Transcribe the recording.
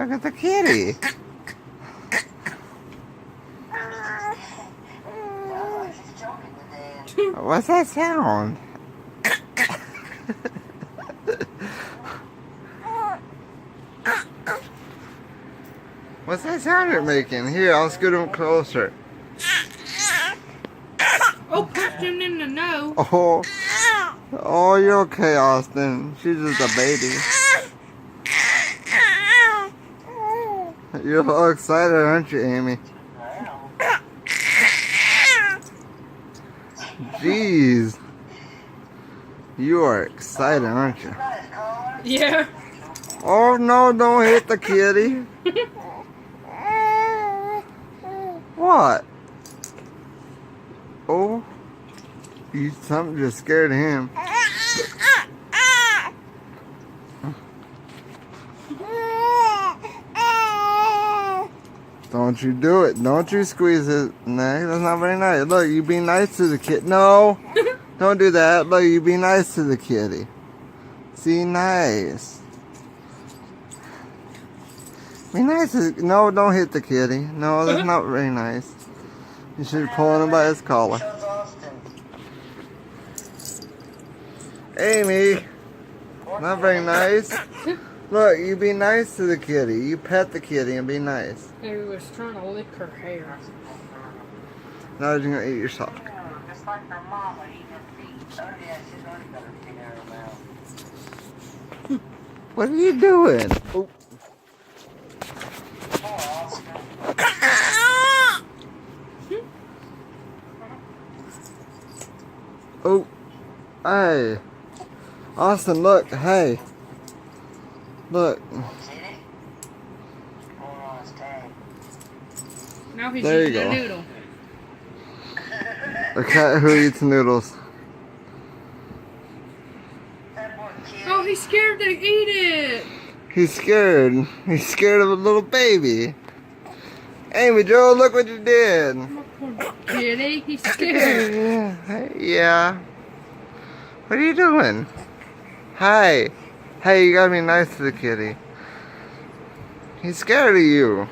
Look at the kitty. What's that sound? What's that sound you're making? Here, I'll scoot him closer. Oh, punched him in the nose. Oh, you're okay, Austin. She's just a baby. You're all excited, aren't you, Amy? Jeez. You are excited, aren't you? Yeah. Oh, no, don't hit the kitty. What? Oh, something just scared him. Don't you do it. Don't you squeeze his neck. That's not very nice. Look, you be nice to the kid. No, don't do that. Look, you be nice to the kitty. See, nice. Be nice to, no, don't hit the kitty. No, that's not very nice. You should pull him by his collar. Amy, not very nice. Look, you be nice to the kitty. You pet the kitty and be nice. He was trying to lick her hair. Now you're gonna eat your sock. Just like her mama eating feet. Oh yeah, she's already got her feet in her mouth. What are you doing? Oh. Oh, hey, Austin, look, hey, look. Now he's There you eating go. a noodle. A cat who eats noodles. Oh, he's scared to eat it. He's scared. He's scared of a little baby. Amy Jo, look what you did. Kitty, he's scared. Yeah. What are you doing? Hi. Hey, you gotta be nice to the kitty. He's scared of you.